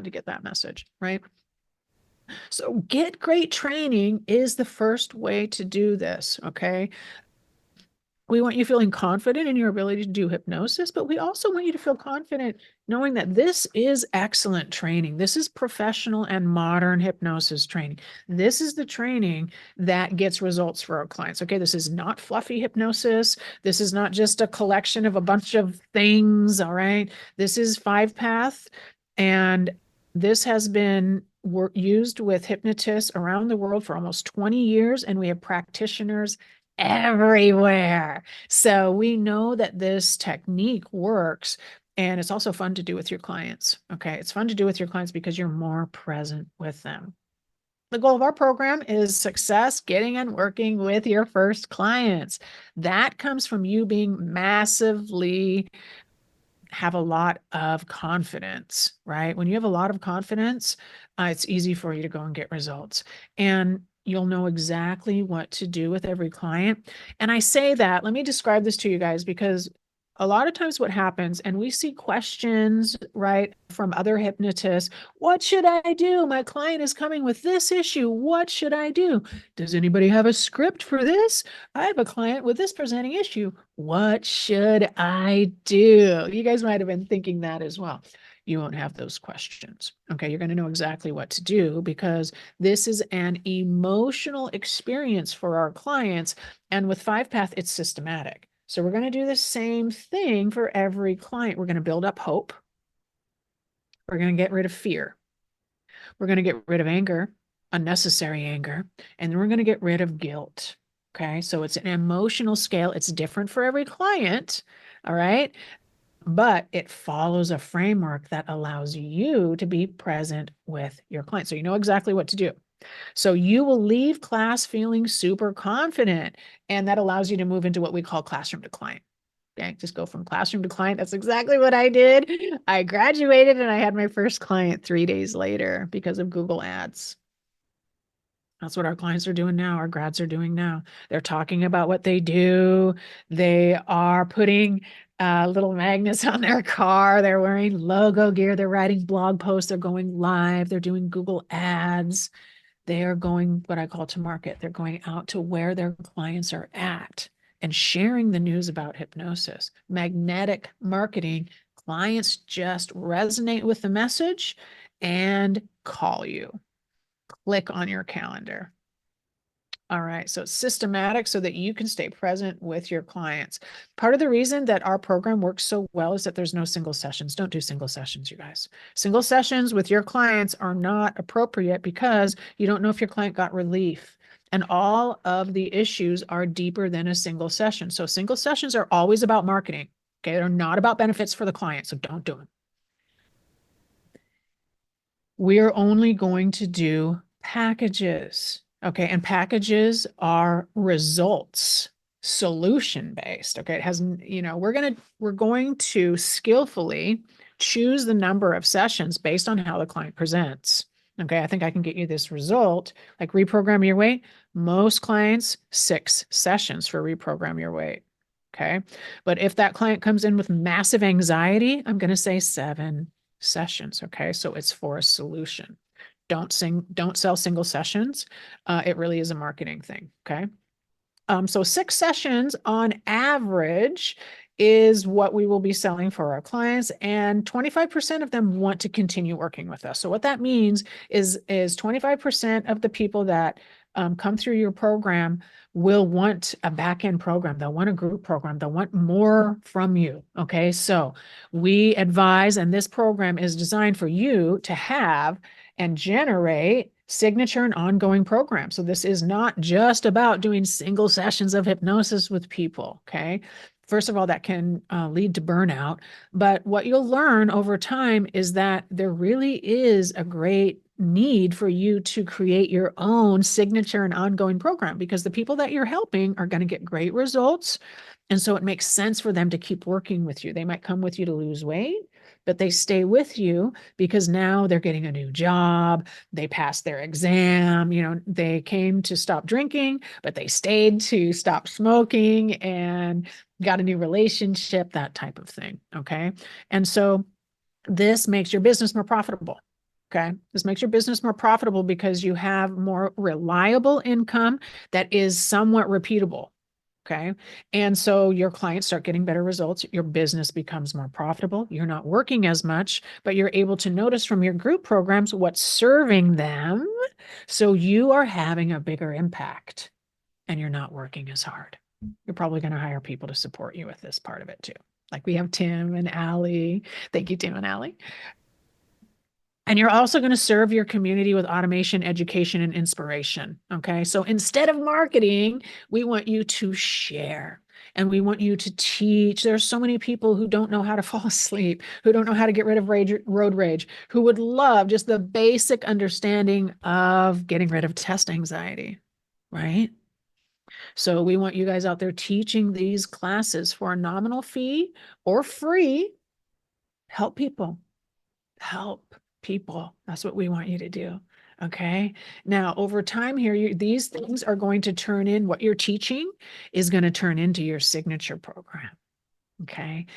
to get that message, right? So get great training is the first way to do this, okay? We want you feeling confident in your ability to do hypnosis, but we also want you to feel confident knowing that this is excellent training. This is professional and modern hypnosis training. This is the training that gets results for our clients. Okay, this is not fluffy hypnosis. This is not just a collection of a bunch of things, all right? This is 5-path, and this has been used with hypnotists around the world for almost 20 years, and we have practitioners everywhere. So we know that this technique works, and it's also fun to do with your clients. Okay. It's fun to do with your clients because you're more present with them. The goal of our program is success, getting and working with your first clients. That comes from you being have a lot of confidence, right? When you have a lot of confidence, it's easy for you to go and get results. And you'll know exactly what to do with every client. And I say that, let me describe this to you guys, because a lot of times what happens, and we see questions, right, from other hypnotists. What should I do? My client is coming with this issue. What should I do? Does anybody have a script for this? I have a client with this presenting issue. What should I do? You guys might have been thinking that as well. You won't have those questions. Okay, you're going to know exactly what to do, because this is an emotional experience for our clients. And with 5-path, it's systematic. So we're going to do the same thing for every client. We're going to build up hope. We're going to get rid of fear. We're going to get rid of anger, unnecessary anger, and then we're going to get rid of guilt. Okay. So it's an emotional scale. It's different for every client. All right. But it follows a framework that allows you to be present with your client. So you know exactly what to do. So you will leave class feeling super confident, and that allows you to move into what we call classroom to client. Okay, just go from classroom to client. That's exactly what I did. I graduated and I had my first client 3 days later because of Google Ads. That's what our clients are doing now. Our grads are doing now. They're talking about what they do. They are putting little magnets on their car. They're wearing logo gear. They're writing blog posts. They're going live. They're doing Google Ads. They are going what I call to market. They're going out to where their clients are at and sharing the news about hypnosis. Magnetic marketing. Clients just resonate with the message and call you. Click on your calendar. All right, so it's systematic so that you can stay present with your clients. Part of the reason that our program works so well is that there's no single sessions. Don't do single sessions, you guys. Single sessions with your clients are not appropriate because you don't know if your client got relief. And all of the issues are deeper than a single session. So single sessions are always about marketing. Okay, they're not about benefits for the client, so don't do them. We're only going to do packages. Okay. And packages are results, solution based. Okay. It has, we're going to skillfully choose the number of sessions based on how the client presents. Okay. I think I can get you this result, like reprogram your weight. Most clients, 6 sessions for reprogram your weight. Okay. But if that client comes in with massive anxiety, I'm going to say 7 sessions. Okay. So it's for a solution. Don't sell single sessions. It really is a marketing thing. Okay. So 6 sessions on average is what we will be selling for our clients, and 25% of them want to continue working with us. So what that means is 25% of the people that come through your program will want a back-end program. They'll want a group program. They'll want more from you. Okay. So we advise, and this program is designed for you to have and generate signature and ongoing programs. So this is not just about doing single sessions of hypnosis with people. Okay. First of all, that can lead to burnout. But what you'll learn over time is that there really is a great need for you to create your own signature and ongoing program, because the people that you're helping are going to get great results. And so it makes sense for them to keep working with you. They might come with you to lose weight, but they stay with you because now they're getting a new job. They passed their exam. They came to stop drinking, but they stayed to stop smoking and got a new relationship, that type of thing. Okay. And so this makes your business more profitable. Okay. This makes your business more profitable because you have more reliable income that is somewhat repeatable. Okay. And so your clients start getting better results. Your business becomes more profitable. You're not working as much, but you're able to notice from your group programs what's serving them. So you are having a bigger impact and you're not working as hard. You're probably going to hire people to support you with this part of it too. Like we have Tim and Allie. Thank you, Tim and Allie. And you're also going to serve your community with automation, education, and inspiration. Okay. So instead of marketing, we want you to share and we want you to teach. There's so many people who don't know how to fall asleep, who don't know how to get rid of road rage, who would love just the basic understanding of getting rid of test anxiety, right? So we want you guys out there teaching these classes for a nominal fee or free. Help people. Help people. That's what we want you to do. Okay. Now, over time here, these things are going to turn in what you're teaching is going to turn into your signature program. Okay.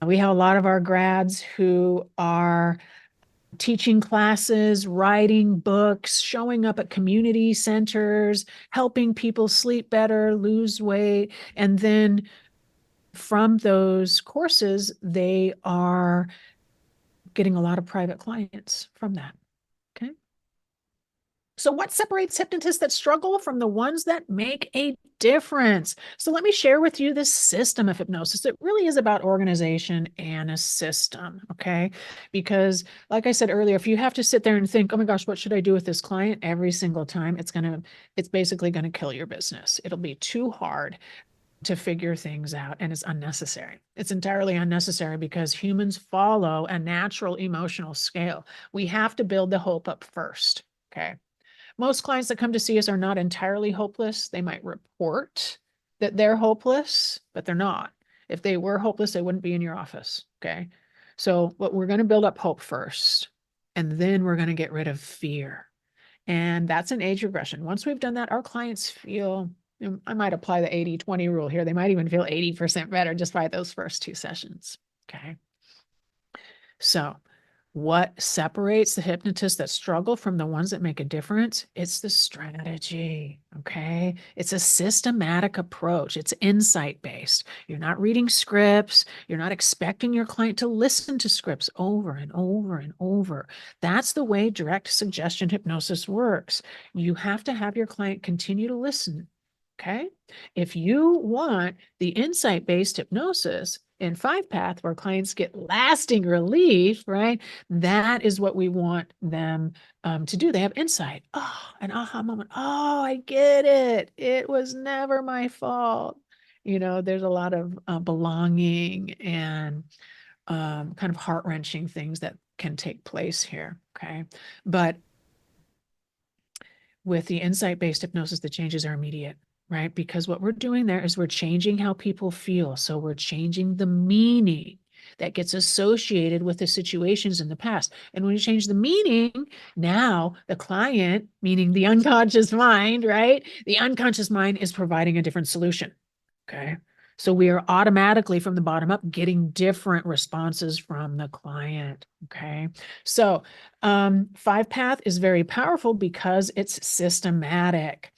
We have a lot of our grads who are teaching classes, writing books, showing up at community centers, helping people sleep better, lose weight. And then from those courses, they are getting a lot of private clients from that. Okay. So what separates hypnotists that struggle from the ones that make a difference? So let me share with you this system of hypnosis. It really is about organization and a system, okay? Because like I said earlier, if you have to sit there and think, oh my gosh, what should I do with this client every single time? It's basically going to kill your business. It'll be too hard to figure things out, and it's unnecessary. It's entirely unnecessary because humans follow a natural emotional scale. We have to build the hope up first, okay? Most clients that come to see us are not entirely hopeless. They might report that they're hopeless, but they're not. If they were hopeless, they wouldn't be in your office, okay? So what we're going to build up hope first, and then we're going to get rid of fear. And that's an age regression. Once we've done that, our clients feel, I might apply the 80-20 rule here. They might even feel 80% better just by those first 2 sessions, okay? So what separates the hypnotists that struggle from the ones that make a difference? It's the strategy, okay? It's a systematic approach. It's insight-based. You're not reading scripts. You're not expecting your client to listen to scripts over and over and over. That's the way direct suggestion hypnosis works. You have to have your client continue to listen, okay? If you want the insight-based hypnosis in 5-path where clients get lasting relief, right? That is what we want them to do. They have insight. Oh, an aha moment. Oh, I get it. It was never my fault. There's a lot of belonging and kind of heart-wrenching things that can take place here, okay? But with the insight-based hypnosis, the changes are immediate, right? Because what we're doing there is we're changing how people feel. So we're changing the meaning that gets associated with the situations in the past. And when you change the meaning, now the client, meaning the unconscious mind, right? The unconscious mind is providing a different solution, okay? So we are automatically from the bottom up getting different responses from the client, okay? So 5-path is very powerful because it's systematic.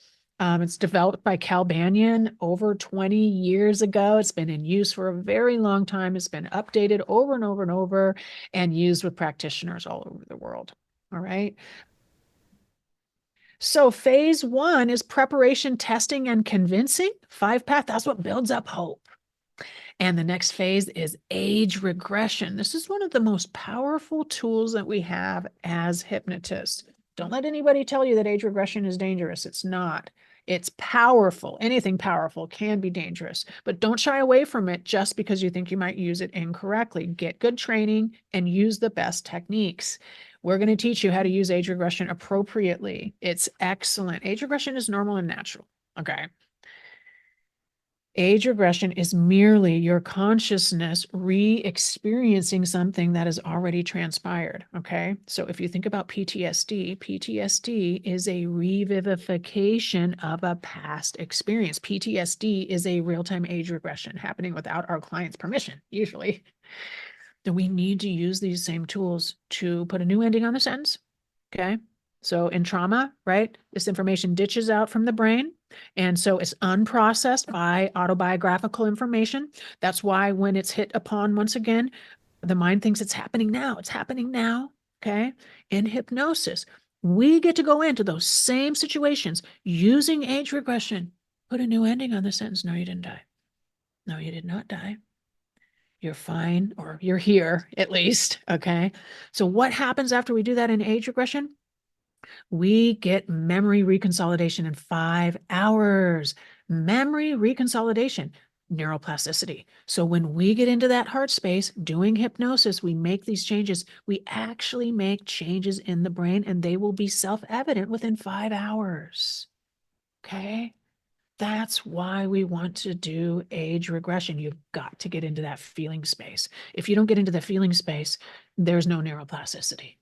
It's developed by Cal Banyan over 20 years ago. It's been in use for a very long time. It's been updated over and over and over and used with practitioners all over the world, all right? So phase 1 is preparation, testing, and convincing. 5-path, that's what builds up hope. And the next phase is age regression. This is one of the most powerful tools that we have as hypnotists. Don't let anybody tell you that age regression is dangerous. It's not. It's powerful. Anything powerful can be dangerous, but don't shy away from it just because you think you might use it incorrectly. Get good training and use the best techniques. We're going to teach you how to use age regression appropriately. It's excellent. Age regression is normal and natural. Okay. Age regression is merely your consciousness re-experiencing something that has already transpired, okay? So if you think about PTSD, PTSD is a revivification of a past experience. PTSD is a real-time age regression happening without our client's permission, usually. Do we need to use these same tools to put a new ending on the sentence? Okay. So in trauma, right, this information ditches out from the brain. And so it's unprocessed by autobiographical information. That's why when it's hit upon once again, the mind thinks it's happening now. It's happening now. Okay. In hypnosis, we get to go into those same situations using age regression. Put a new ending on the sentence. No, you didn't die. No, you did not die. You're fine, or you're here at least. Okay. So what happens after we do that in age regression? We get memory reconsolidation in 5 hours. Memory reconsolidation, neuroplasticity. So when we get into that heart space doing hypnosis, we make these changes. We actually make changes in the brain, and they will be self-evident within 5 hours. Okay? That's why we want to do age regression. You've got to get into that feeling space. If you don't get into the feeling space, there's no neuroplasticity.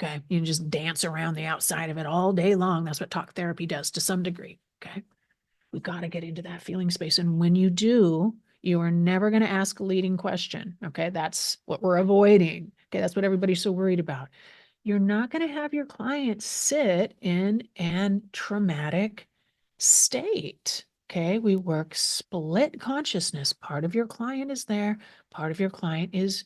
Okay. You can just dance around the outside of it all day long. That's what talk therapy does to some degree. Okay. We've got to get into that feeling space. And when you do, you are never going to ask a leading question. Okay. That's what we're avoiding. Okay. That's what everybody's so worried about. You're not going to have your client sit in an traumatic state. Okay. We work split consciousness. Part of your client is there. Part of your client is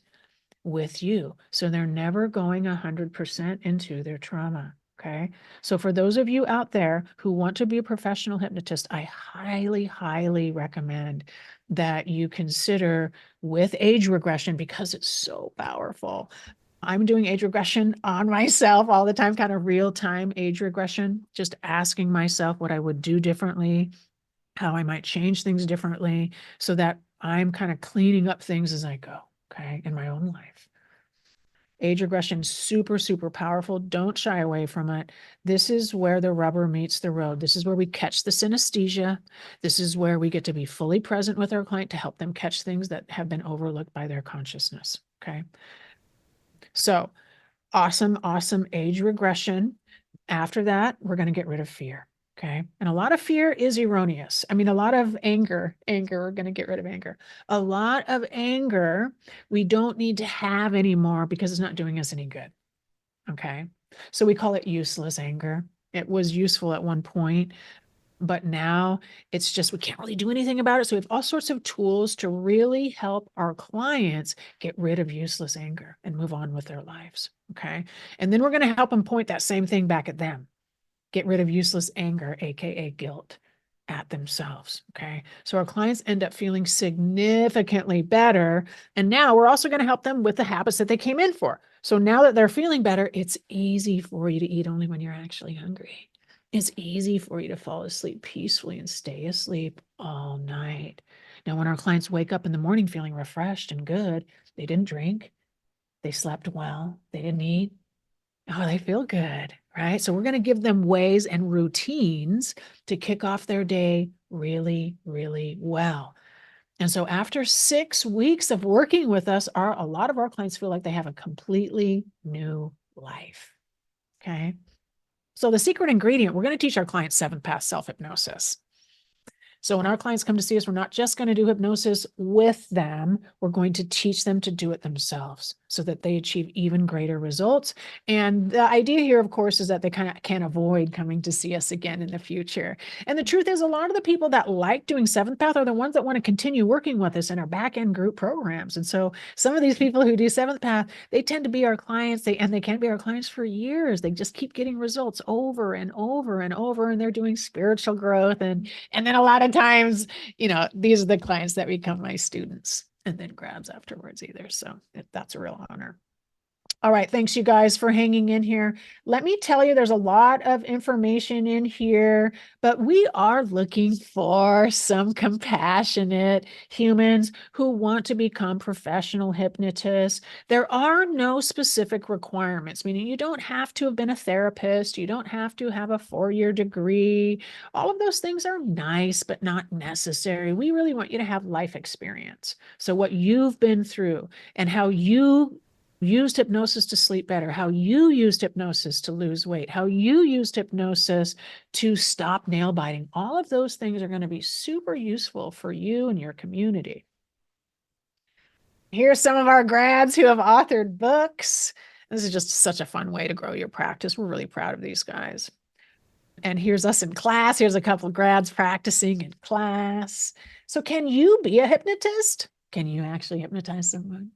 with you. So they're never going 100% into their trauma. Okay. So for those of you out there who want to be a professional hypnotist, I highly, highly recommend that you consider with age regression because it's so powerful. I'm doing age regression on myself all the time, kind of real time age regression, just asking myself what I would do differently, how I might change things differently so that I'm kind of cleaning up things as I go, okay, in my own life. Age regression, super, super powerful. Don't shy away from it. This is where the rubber meets the road. This is where we catch the synesthesia. This is where we get to be fully present with our client to help them catch things that have been overlooked by their consciousness. Okay. So awesome, awesome age regression. After that, we're going to get rid of fear. Okay. And a lot of fear is erroneous. I mean, a lot of anger, we're going to get rid of anger. A lot of anger we don't need to have anymore because it's not doing us any good. Okay. So we call it useless anger. It was useful at one point, but now it's just we can't really do anything about it. So we have all sorts of tools to really help our clients get rid of useless anger and move on with their lives. Okay. And then we're going to help them point that same thing back at them. Get rid of useless anger, AKA guilt, at themselves. Okay. So our clients end up feeling significantly better. And now we're also going to help them with the habits that they came in for. So now that they're feeling better, it's easy for you to eat only when you're actually hungry. It's easy for you to fall asleep peacefully and stay asleep all night. Now, when our clients wake up in the morning feeling refreshed and good, they didn't drink, they slept well, they didn't eat, oh, they feel good, right? So we're going to give them ways and routines to kick off their day really, really well. And so after 6 weeks of working with us, a lot of our clients feel like they have a completely new life. Okay. So the secret ingredient, we're going to teach our clients 7th path self-hypnosis. So when our clients come to see us, we're not just going to do hypnosis with them. We're going to teach them to do it themselves so that they achieve even greater results. And the idea here, of course, is that they kind of can't avoid coming to see us again in the future. And the truth is, a lot of the people that like doing 7th path are the ones that want to continue working with us in our back-end group programs. And so some of these people who do 7th path, they tend to be our clients, and they can be our clients for years. They just keep getting results over and over and over, and they're doing spiritual growth. And then a lot of times, these are the clients that become my students and then grads afterwards either. So that's a real honor. All right. Thanks, you guys, for hanging in here. Let me tell you, there's a lot of information in here, but we are looking for some compassionate humans who want to become professional hypnotists. There are no specific requirements, meaning you don't have to have been a therapist. You don't have to have a 4-year degree. All of those things are nice, but not necessary. We really want you to have life experience. So what you've been through and how you used hypnosis to sleep better, how you used hypnosis to lose weight, how you used hypnosis to stop nail biting. All of those things are going to be super useful for you and your community. Here's some of our grads who have authored books. This is just such a fun way to grow your practice. We're really proud of these guys. And here's us in class. Here's a couple of grads practicing in class. So can you be a hypnotist? Can you actually hypnotize someone?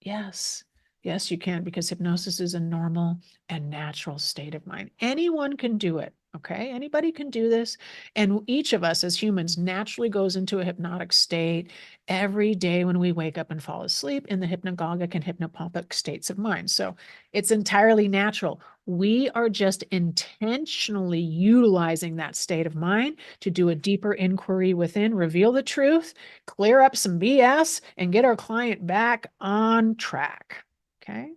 Yes. Yes, you can, because hypnosis is a normal and natural state of mind. Anyone can do it. Okay. Anybody can do this. And each of us as humans naturally goes into a hypnotic state every day when we wake up and fall asleep in the hypnagogic and hypnopompic states of mind. So it's entirely natural. We are just intentionally utilizing that state of mind to do a deeper inquiry within, reveal the truth, clear up some BS, and get our client back on track. Okay.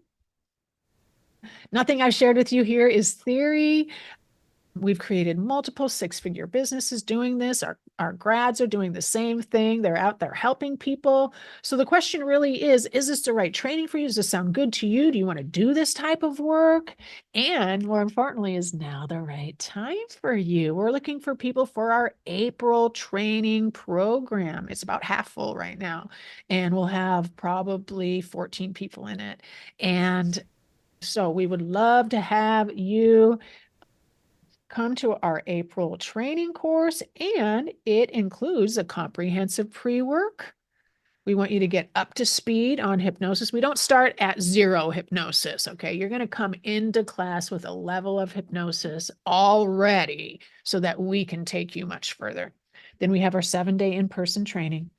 Nothing I've shared with you here is theory. We've created multiple 6-figure businesses doing this. Our grads are doing the same thing. They're out there helping people. So the question really is this the right training for you? Does this sound good to you? Do you want to do this type of work? And more importantly, is now the right time for you? We're looking for people for our April training program. It's about half full right now, and we'll have probably 14 people in it. And so we would love to have you come to our April training course, and it includes a comprehensive pre-work. We want you to get up to speed on hypnosis. We don't start at zero hypnosis, okay? You're going to come into class with a level of hypnosis already so that we can take you much further. Then we have our 7-day in-person training.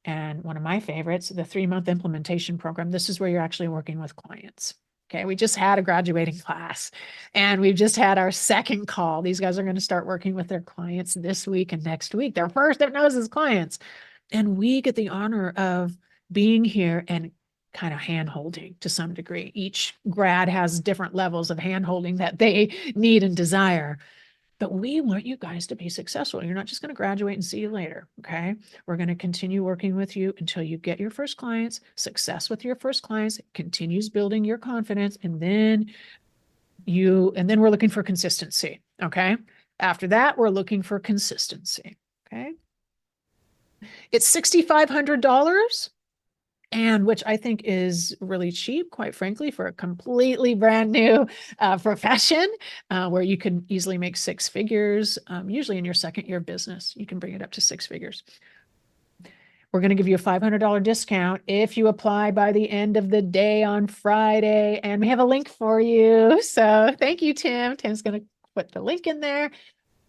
And one of my favorites, the 3-month implementation program. This is where you're actually working with clients. Okay, we just had a graduating class and we've just had our second call. These guys are going to start working with their clients this week and next week, their first hypnosis clients. And we get the honor of being here and kind of hand-holding to some degree. Each grad has different levels of hand-holding that they need and desire. But we want you guys to be successful. You're not just going to graduate and see you later, okay? We're going to continue working with you until you get your first clients, success with your first clients, continues building your confidence, and then we're looking for consistency, okay? After that, we're looking for consistency, okay? It's $6,500. And which I think is really cheap, quite frankly, for a completely brand new profession where you can easily make 6 figures. Usually in your second year of business, you can bring it up to 6 figures. We're going to give you a $500 discount if you apply by the end of the day on Friday. And we have a link for you. So thank you, Tim. Tim's going to put the link in there.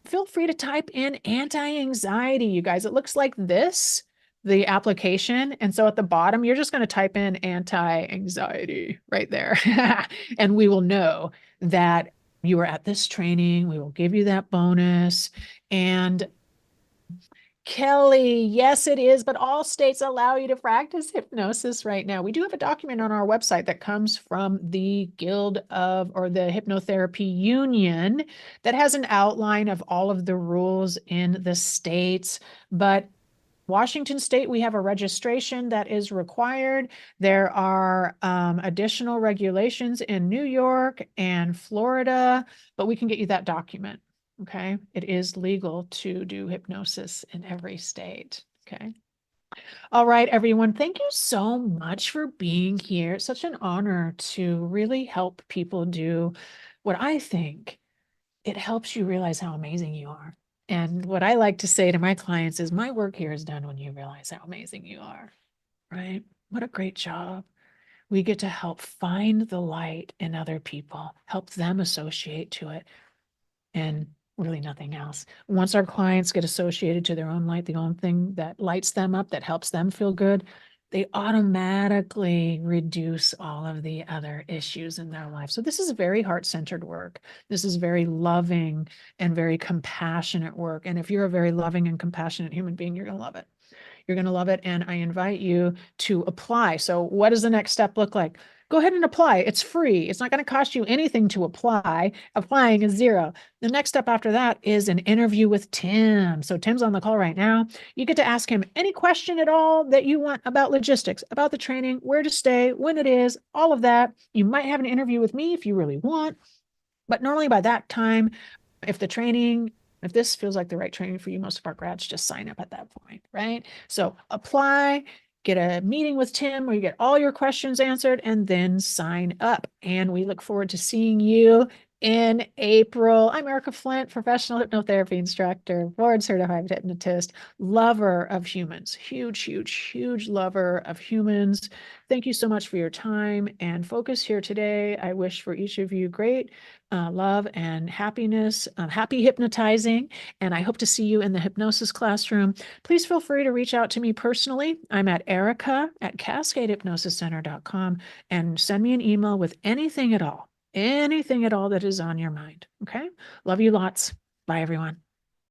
Feel free to type in anti-anxiety, you guys. It looks like this, the application. And so at the bottom, you're just going to type in anti-anxiety right there. And we will know that you were at this training. We will give you that bonus. And Kelly, yes, it is, but all states allow you to practice hypnosis right now. We do have a document on our website that comes from the Guild of, or the Hypnotherapy Union, that has an outline of all of the rules in the states. But Washington State, we have a registration that is required. There are additional regulations in New York and Florida, but we can get you that document. Okay, it is legal to do hypnosis in every state. Okay. All right, everyone. Thank you so much for being here. It's such an honor to really help people do what I think it helps you realize how amazing you are. And what I like to say to my clients is my work here is done when you realize how amazing you are, right? What a great job. We get to help find the light in other people, help them associate to it, and really nothing else. Once our clients get associated to their own light, the own thing that lights them up, that helps them feel good, they automatically reduce all of the other issues in their life. So this is very heart-centered work. This is very loving and very compassionate work. And if you're a very loving and compassionate human being, you're going to love it. You're going to love it. And I invite you to apply. So what does the next step look like? Go ahead and apply. It's free. It's not going to cost you anything to apply. Applying is zero. The next step after that is an interview with Tim. So Tim's on the call right now. You get to ask him any question at all that you want about logistics, about the training, where to stay, when it is, all of that. You might have an interview with me if you really want. But normally by that time, if this feels like the right training for you, most of our grads just sign up at that point, right? So apply, get a meeting with Tim where you get all your questions answered, and then sign up. And we look forward to seeing you in April. I'm Erika Flint, professional hypnotherapy instructor, board certified hypnotist, lover of humans, huge, huge, huge lover of humans. Thank you so much for your time and focus here today. I wish for each of you great love and happiness, happy hypnotizing, and I hope to see you in the hypnosis classroom. Please feel free to reach out to me personally. I'm at Erika@CascadeHypnosisCenter.com, and send me an email with anything at all that is on your mind. Okay. Love you lots. Bye, everyone.